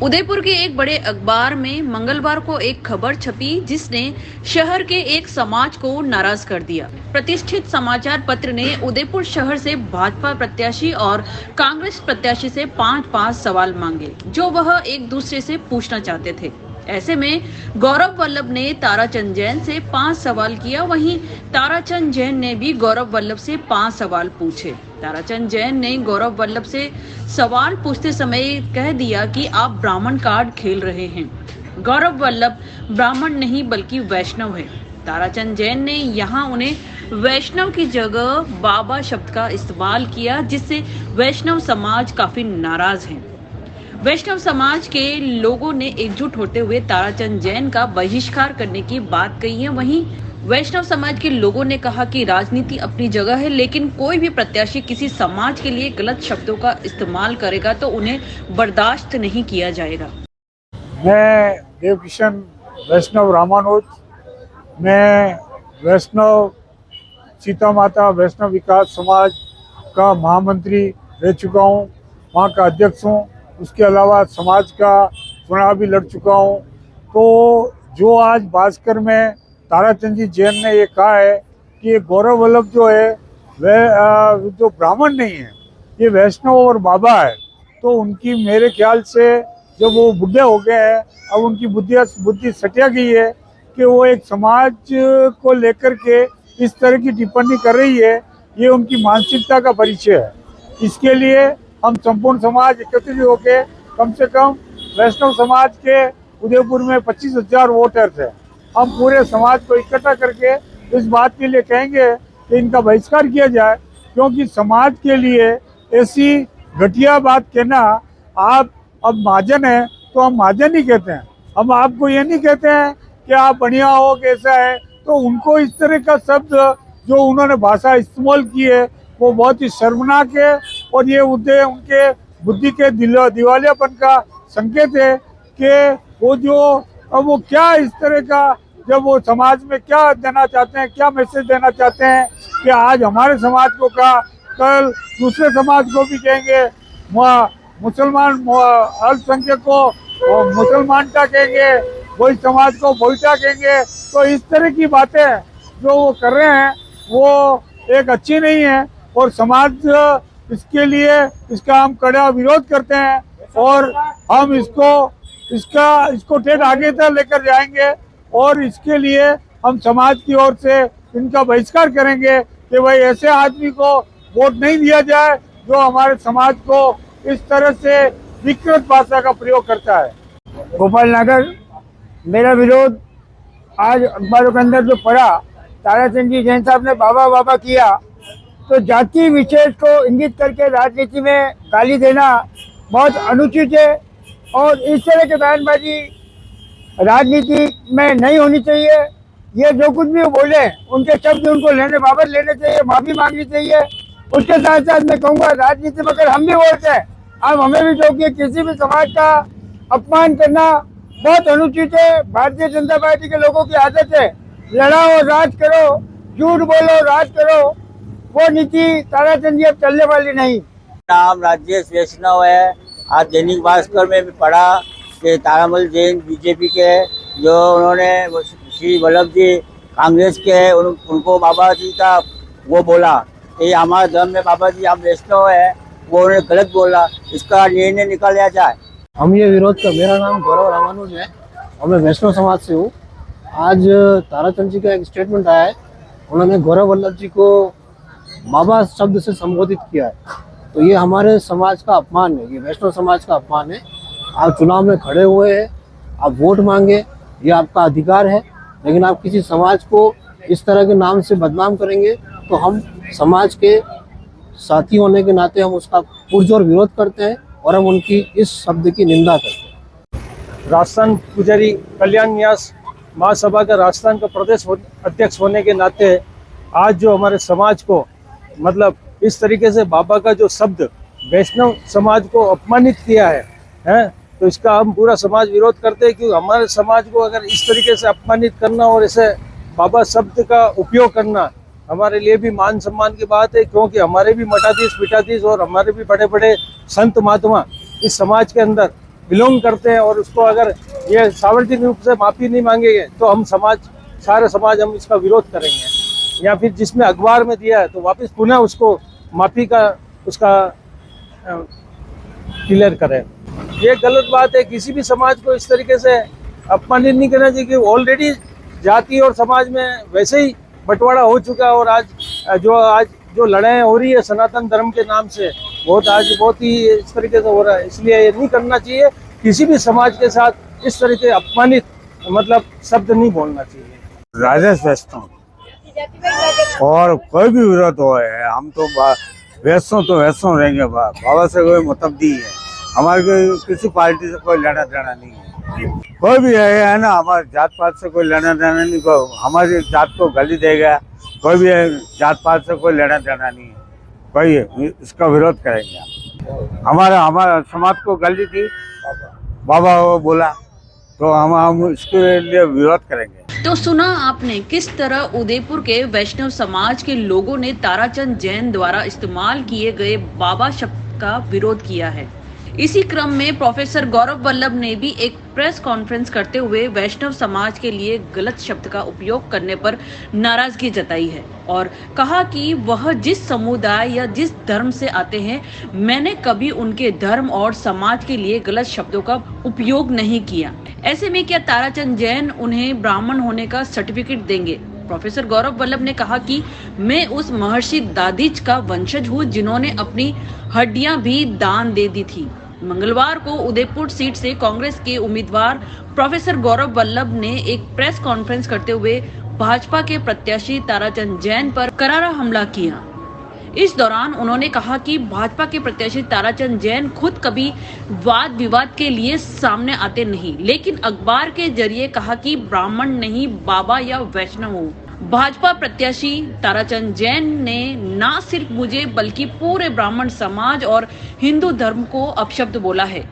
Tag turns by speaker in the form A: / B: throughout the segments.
A: उदयपुर के एक बड़े अखबार में मंगलवार को एक खबर छपी जिसने शहर के एक समाज को नाराज कर दिया। प्रतिष्ठित समाचार पत्र ने उदयपुर शहर से भाजपा प्रत्याशी और कांग्रेस प्रत्याशी से 5-5 सवाल मांगे जो वह एक दूसरे से पूछना चाहते थे। ऐसे में गौरव वल्लभ ने ताराचंद जैन से 5 सवाल किया। वहीं ताराचंद जैन ने भी गौरव वल्लभ से 5 सवाल पूछे। ताराचंद जैन ने गौरव वल्लभ से सवाल पूछते समय कह दिया कि आप ब्राह्मण कार्ड खेल रहे हैं। गौरव वल्लभ ब्राह्मण नहीं बल्कि वैष्णव है। ताराचंद जैन ने यहाँ उन्हें वैष्णव की जगह बाबा शब्द का इस्तेमाल किया, जिससे वैष्णव समाज काफी नाराज है। वैष्णव समाज के लोगों ने एकजुट होते हुए ताराचंद जैन का बहिष्कार करने की बात कही है। वहीं वैष्णव समाज के लोगों ने कहा कि राजनीति अपनी जगह है, लेकिन कोई भी प्रत्याशी किसी समाज के लिए गलत शब्दों का इस्तेमाल करेगा तो उन्हें बर्दाश्त नहीं किया जाएगा।
B: मैं देवकिशन वैष्णव रामानुज, मैं वैष्णव सीता माता वैष्णव विकास समाज का महामंत्री रह चुका हूँ, वहाँ का अध्यक्ष हूँ। उसके अलावा समाज का चुनाव भी लड़ चुका हूँ। तो जो आज भास्कर में ताराचंद जी जैन ने ये कहा है कि ये गौरव वल्लभ जो है वह जो ब्राह्मण नहीं है, ये वैष्णव और बाबा है, तो उनकी मेरे ख्याल से जब वो बूढ़े हो गए हैं, अब उनकी बुद्धि सटिया गई है कि वो एक समाज को लेकर के इस तरह की टिप्पणी कर रही है। ये उनकी मानसिकता का परिचय है। इसके लिए हम संपूर्ण समाज एकत्रित होकर कम से कम वैष्णव समाज के उदयपुर में 25,000 वोटर्स हैं, हम पूरे समाज को इकट्ठा करके इस बात के लिए कहेंगे कि इनका बहिष्कार किया जाए, क्योंकि समाज के लिए ऐसी घटिया बात कहना, आप अब महाजन है तो हम महाजन ही कहते हैं, हम आपको ये नहीं कहते हैं कि आप बढ़िया हो कैसा है। तो उनको इस तरह का शब्द जो उन्होंने भाषा इस्तेमाल की है वो बहुत ही शर्मनाक है, और ये उनके बुद्धि के दिवालियापन का संकेत है कि वो क्या इस तरह का, जब वो समाज में क्या देना चाहते हैं, क्या मैसेज देना चाहते हैं कि आज हमारे समाज को कहा, कल दूसरे समाज को भी कहेंगे, मुसलमान अल्पसंख्यक को मुसलमानता कहेंगे, वही समाज को बोईटा कहेंगे। तो इस तरह की बातें जो वो कर रहे हैं वो एक अच्छी नहीं है, और समाज इसके लिए इसका हम कड़ा विरोध करते हैं, और हम इसको ठेठ आगे तक लेकर जाएंगे, और इसके लिए हम समाज की ओर से इनका बहिष्कार करेंगे कि भाई ऐसे आदमी को वोट नहीं दिया जाए जो हमारे समाज को इस तरह से विकृत भाषा का प्रयोग करता है।
C: गोपाल नगर, मेरा विरोध आज अखबारों के अंदर जो पढ़ा, ताराचंद जी जैन साहब ने बाबा बाबा किया, तो जाति विशेष को इंगित करके राजनीति में गाली देना बहुत अनुचित है, और इस तरह के बयानबाजी राजनीति में नहीं होनी चाहिए। ये जो कुछ भी बोले उनके शब्द उनको वापस लेने चाहिए, माफी मांगनी चाहिए। उसके साथ साथ मैं कहूँगा, राजनीति में अगर हम भी बोलते हैं, अब हमें भी जो कि किसी भी समाज का अपमान करना बहुत अनुचित है। भारतीय जनता पार्टी के लोगों की आदत है, लड़ाओ राज करो, झूठ बोलो राज करो, वो नीति ताराचंद जी अब चलने वाली नहीं।
D: नाम राजेश वैष्णव है। आज दैनिक भास्कर में भी पढ़ा कि तारामल जैन बीजेपी के, जो उन्होंने श्री वल्लभ जी कांग्रेस के हैं, उनको बाबा जी का वो बोला कि हमारे धर्म में बाबा जी हम वैष्णव है, वो उन्होंने गलत बोला, इसका निर्णय निकाला जाए।
E: हम ये विरोध कर, मेरा नाम गौरव रामानुज है और मैं वैष्णव समाज से हूँ। आज ताराचंद जी का एक स्टेटमेंट आया है, उन्होंने गौरव वल्लभ जी को बाबा शब्द से संबोधित किया है, तो ये हमारे समाज का अपमान है, ये वैष्णव समाज का अपमान है। आप चुनाव में खड़े हुए हैं, आप वोट मांगे, ये आपका अधिकार है, लेकिन आप किसी समाज को इस तरह के नाम से बदनाम करेंगे तो हम समाज के साथी होने के नाते हम उसका पुरजोर विरोध करते हैं और हम उनकी इस शब्द की निंदा करते हैं।
F: राजस्थान पुजारी कल्याण न्यास महासभा का राजस्थान का प्रदेश अध्यक्ष होने के नाते आज जो हमारे समाज को मतलब इस तरीके से बाबा का जो शब्द वैष्णव समाज को अपमानित किया है, तो इसका हम पूरा समाज विरोध करते हैं। क्योंकि हमारे समाज को अगर इस तरीके से अपमानित करना और ऐसे बाबा शब्द का उपयोग करना हमारे लिए भी मान सम्मान की बात है, क्योंकि हमारे भी मठाधीश पीठाधीश और हमारे भी बड़े बड़े संत महात्मा इस समाज के अंदर बिलोंग करते हैं और उसको अगर ये सार्वजनिक रूप से माफ़ी नहीं मांगेंगे तो हम सारे समाज हम इसका विरोध करेंगे, या फिर जिसमें अखबार में दिया है तो वापस पुनः उसको माफ़ी का उसका क्लियर करें। ये गलत बात है, किसी भी समाज को इस तरीके से अपमानित नहीं करना चाहिए कि ऑलरेडी जाति और समाज में वैसे ही बंटवारा हो चुका है, और आज जो लड़ाई हो रही है सनातन धर्म के नाम से बहुत ही इस तरीके से हो रहा है। इसलिए ये नहीं करना चाहिए, किसी भी समाज के साथ इस तरह के अपमानित मतलब शब्द नहीं बोलना चाहिए।
B: राजेश वैष्णव और कोई भी विरोध हो है, हम तो वैष्णव रहेंगे। बाबा से कोई मतलब नहीं है, हमारे किसी पार्टी से कोई लेना देना नहीं है। कोई भी है ना, हमारे जात पात से कोई लेना देना नहीं, हमारी जात को गाली देगा, कोई भी जात पात से कोई लेना देना नहीं है, कोई इसका विरोध करेंगे। हमारा समाज को गाली दी, बाबा वो बोला, तो हम इसके लिए विरोध करेंगे।
A: तो सुना आपने किस तरह उदयपुर के वैष्णव समाज के लोगों ने ताराचंद जैन द्वारा इस्तेमाल किए गए बाबा शब्द का विरोध किया है। इसी क्रम में प्रोफेसर गौरव वल्लभ ने भी एक प्रेस कॉन्फ्रेंस करते हुए वैष्णव समाज के लिए गलत शब्द का उपयोग करने पर नाराजगी जताई है और कहा कि वह जिस समुदाय या जिस धर्म से आते हैं, मैंने कभी उनके धर्म और समाज के लिए गलत शब्दों का उपयोग नहीं किया। ऐसे में क्या ताराचंद जैन उन्हें ब्राह्मण होने का सर्टिफिकेट देंगे? प्रोफेसर गौरव वल्लभ ने कहा कि मैं उस महर्षि दादिज का वंशज हूँ जिन्होंने अपनी हड्डियां भी दान दे दी थी। मंगलवार को उदयपुर सीट से कांग्रेस के उम्मीदवार प्रोफेसर गौरव वल्लभ ने एक प्रेस कॉन्फ्रेंस करते हुए भाजपा के प्रत्याशी ताराचंद जैन पर करारा हमला किया। इस दौरान उन्होंने कहा कि भाजपा के प्रत्याशी ताराचंद जैन खुद कभी वाद विवाद के लिए सामने आते नहीं, लेकिन अखबार के जरिए कहा कि ब्राह्मण नहीं बाबा या वैष्णव हूँ। भाजपा प्रत्याशी ताराचंद जैन ने न सिर्फ मुझे बल्कि पूरे ब्राह्मण समाज और हिंदू धर्म को अपशब्द बोला है,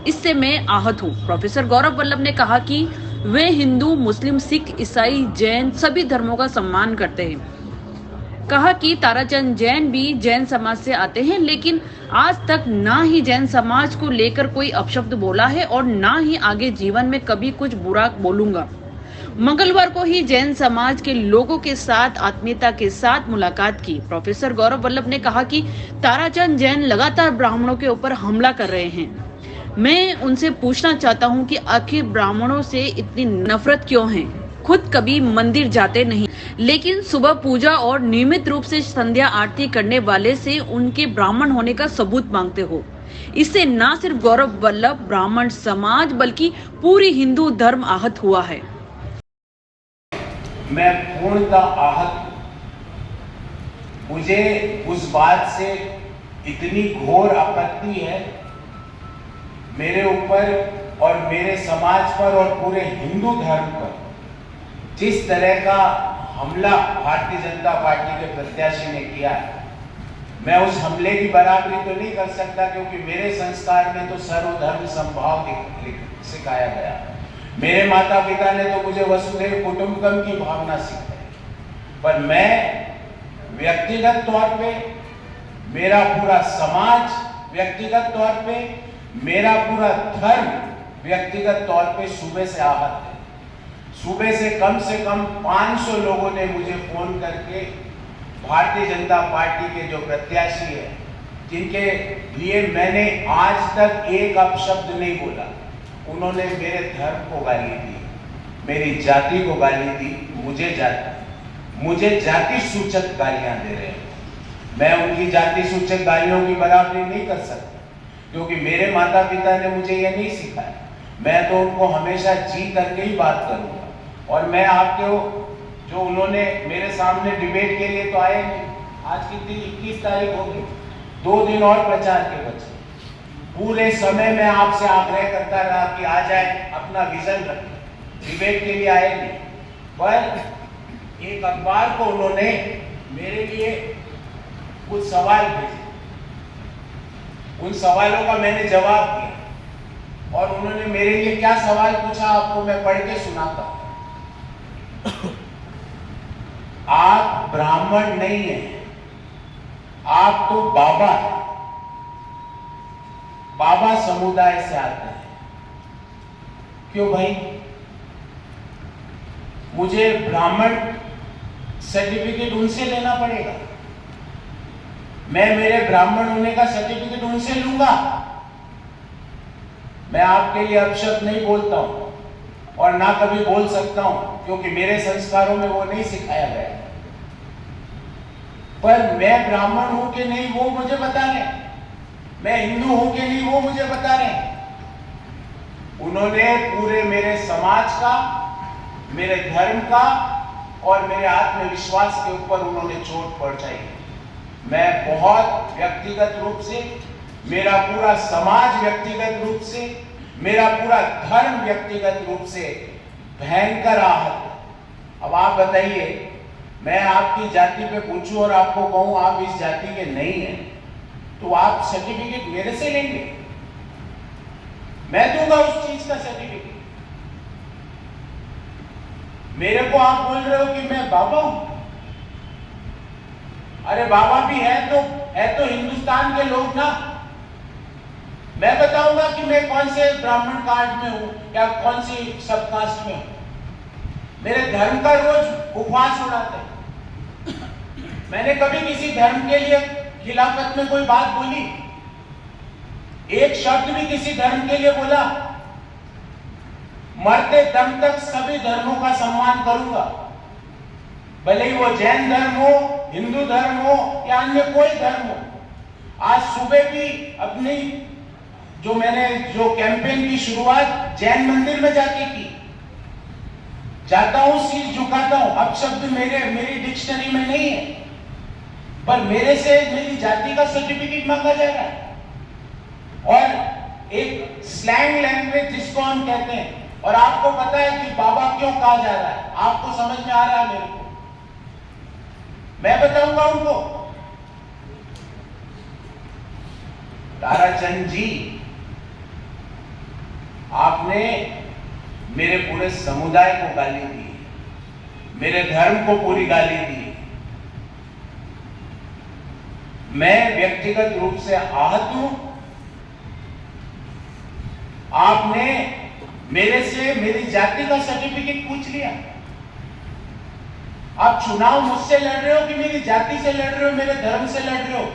A: इससे मैं आहत हूँ। प्रोफेसर गौरव वल्लभ ने कहा कि वे हिंदू, मुस्लिम, सिख, ईसाई, जैन सभी धर्मों का सम्मान करते हैं। कहा कि ताराचंद जैन भी जैन समाज से आते हैं, लेकिन आज तक ना ही जैन समाज को लेकर कोई अपशब्द बोला है और ना ही आगे जीवन में कभी कुछ बुरा बोलूंगा। मंगलवार को ही जैन समाज के लोगों के साथ आत्मीयता के साथ मुलाकात की। प्रोफेसर गौरव वल्लभ ने कहा कि ताराचंद जैन लगातार ब्राह्मणों के ऊपर हमला कर रहे हैं। मैं उनसे पूछना चाहता हूं कि आखिर ब्राह्मणों से इतनी नफरत क्यों है? खुद कभी मंदिर जाते नहीं, लेकिन सुबह पूजा और नियमित रूप से संध्या आरती करने वाले से उनके ब्राह्मण होने का सबूत मांगते हो। इससे न सिर्फ गौरव वल्लभ, ब्राह्मण समाज बल्कि पूरी हिंदू धर्म आहत हुआ है।
G: मैं पूर्णतः आहत हूं। मुझे उस बात से इतनी घोर आपत्ति है मेरे ऊपर और मेरे समाज पर और पूरे हिंदू धर्म पर जिस तरह का हमला भारतीय जनता पार्टी के प्रत्याशी ने किया है। मैं उस हमले की बराबरी तो नहीं कर सकता, क्योंकि मेरे संस्कार में तो सर्वधर्म समभाव सिखाया गया। मेरे माता पिता ने तो मुझे वसुधैव कुटुंबकम की भावना सिखाई, पर मैं व्यक्तिगत तौर पे, मेरा पूरा समाज व्यक्तिगत तौर पे, मेरा पूरा धर्म व्यक्तिगत तौर पे सुबह से आहत है। सुबह से कम 500 लोगों ने मुझे फोन करके भारतीय जनता पार्टी के जो प्रत्याशी है, जिनके लिए मैंने आज तक एक अपशब्द नहीं बोला, उन्होंने मेरे धर्म को गाली दी, मेरी जाति को गाली दी, मुझे जाति सूचक गालियां दे रहे हैं। मैं उनकी जाति सूचक गालियों की बराबरी नहीं कर सकता, क्योंकि मेरे माता पिता ने मुझे यह नहीं सिखाया। मैं तो उनको हमेशा जी करके ही बात करूंगा। और मैं आपको जो उन्होंने मेरे सामने डिबेट के लिए तो आए नहीं। आज कितनी 21 तारीख होगी, 2 दिन और प्रचार के बचे। पूरे समय मैं आपसे आग्रह करता रहा कि आ जाए, अपना विजन रखें, डिबेट के लिए आए नहीं। पर एक अखबार को उन्होंने मेरे लिए कुछ सवाल भेजे, उन सवालों का मैंने जवाब दिया। और उन्होंने मेरे लिए क्या सवाल पूछा आपको मैं पढ़ के सुनाता हूं। आप ब्राह्मण नहीं हैं, आप तो बाबा हैं, बाबा समुदाय से आते हैं। क्यों भाई? मुझे ब्राह्मण सर्टिफिकेट उनसे लेना पड़ेगा? मैं मेरे ब्राह्मण होने का सर्टिफिकेट उनसे लूंगा? मैं आपके लिए अपशब्द नहीं बोलता हूं और ना कभी बोल सकता हूं, क्योंकि मेरे संस्कारों में वो नहीं सिखाया गया। पर मैं ब्राह्मण हूं कि नहीं वो मुझे बता रहे हैं, मैं हिंदू हूं कि नहीं वो मुझे बता रहे हैं। उन्होंने पूरे मेरे समाज का, मेरे धर्म का और मेरे आत्मविश्वास के ऊपर उन्होंने चोट पहुंचाई। मैं बहुत व्यक्तिगत रूप से, मेरा पूरा समाज व्यक्तिगत रूप से, मेरा पूरा धर्म व्यक्तिगत रूप से भयंकर आहत है। अब आप बताइए, मैं आपकी जाति पे पूछूं और आपको कहूं आप इस जाति के नहीं हैं, तो आप सर्टिफिकेट मेरे से लेंगे? मैं दूंगा उस चीज का सर्टिफिकेट। मेरे को आप बोल रहे हो कि मैं बाबा हूं? अरे बाबा भी है तो हिंदुस्तान के लोग ना। मैं बताऊंगा कि मैं कौन से ब्राह्मण कास्ट में हूं या कौन सी सबकास्ट में हूं। मेरे धर्म का रोज उपवास उड़ाते हैं। मैंने कभी किसी धर्म के लिए खिलाफत में कोई बात बोली? एक शब्द भी किसी धर्म के लिए बोला? मरते दम तक सभी धर्मों का सम्मान करूंगा, भले ही वो जैन धर्म हो, हिंदू धर्म हो या अन्य कोई धर्म हो। आज सुबह भी अपनी जो कैंपेन की शुरुआत जैन मंदिर में जाके की। जाता हूं, शीश झुकाता हूं। अब शब्द मेरी डिक्शनरी में नहीं है, पर मेरे से मेरी जाति का सर्टिफिकेट मांगा जा रहा है। और एक स्लैंग लैंग्वेज जिसको हम कहते हैं, और आपको पता है कि बाबा क्यों कहा जा रहा है? आपको समझ में आ रहा है? मेरे को मैं बताऊंगा उनको। ताराचंद जी, आपने मेरे पूरे समुदाय को गाली दी, मेरे धर्म को पूरी गाली दी। मैं व्यक्तिगत रूप से आहत हूं। आपने मेरे से मेरी जाति का सर्टिफिकेट पूछ लिया। आप चुनाव मुझसे लड़ रहे हो कि मेरी जाति से लड़ रहे हो, मेरे धर्म से लड़ रहे हो?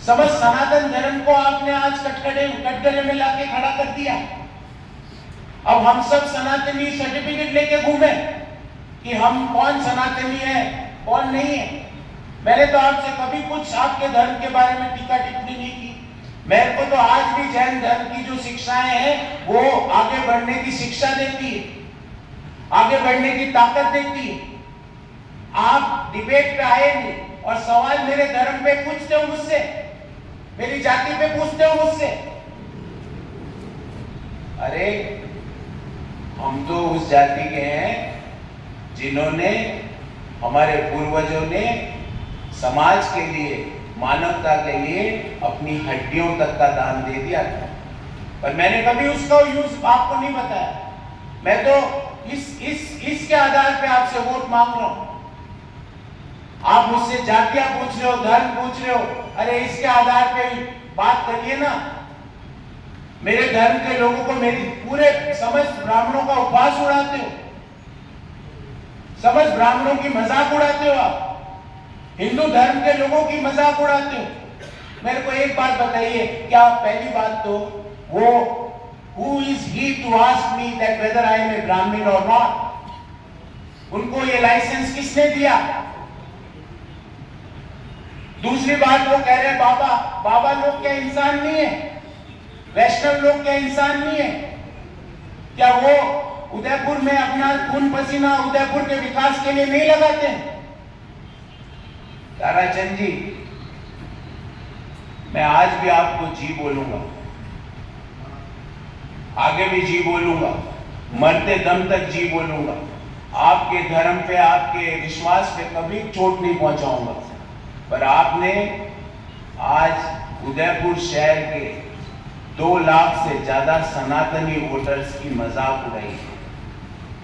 G: समझ सनातन धर्म को आपने आज कटघरे में लाके खड़ा कर दिया। अब हम सब सनातनी सर्टिफिकेट लेके घूमे कि हम कौन सनातनी है कौन नहीं है। मैंने तो आपसे कभी कुछ आपके धर्म के बारे में टीका टिप्पणी नहीं की। मेरे को तो आज भी जैन धर्म की जो शिक्षाएं हैं वो आगे बढ़ने की शिक्षा देती है, आगे बढ़ने की ताकत देती है। आप डिबेट पे आए नहीं और सवाल मेरे धर्म पे पूछते हो मुझसे, मेरी जाति पे पूछते हो मुझसे। अरे हम तो उस जाति के हैं जिन्होंने, हमारे पूर्वजों ने समाज के लिए, मानवता के लिए अपनी हड्डियों तक का दान दे दिया था। पर मैंने कभी उसका यूज आपको नहीं बताया। मैं तो इसके आधार पे आपसे वोट मांग रहा हूं। आप मुझसे जातियां पूछ रहे हो, धर्म पूछ रहे हो, अरे इसके आधार पे बात करिए ना। मेरे धर्म के लोगों को, मेरी पूरे समस्त ब्राह्मणों का उपवास उड़ाते हो, समस्त ब्राह्मणों की मजाक उड़ाते हो, आप हिंदू धर्म के लोगों की मजाक उड़ाते हो। मेरे को एक बात बताइए, क्या पहली बात तो वो who is he to ask me that whether I am a Brahmin or not? उनको ये लाइसेंस किसने दिया? दूसरी बात, वो कह रहे बाबा लोग क्या इंसान नहीं है? वैष्णव लोग क्या इंसान नहीं है? क्या वो उदयपुर में अपना खून पसीना उदयपुर के विकास के लिए नहीं लगाते हैं? ताराचंद जी, मैं आज भी आपको जी बोलूंगा, आगे भी जी बोलूंगा, मरते दम तक जी बोलूंगा। आपके धर्म पे, आपके विश्वास पे कभी चोट नहीं पहुंचाऊंगा। पर आपने आज उदयपुर शहर के 2 लाख से ज्यादा सनातनी वोटर्स की मजाक उड़ाई।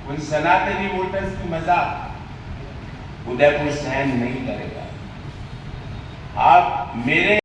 G: उन सनातनी वोटर्स की मजाक उदयपुर सहन नहीं करेगा। आप मेरे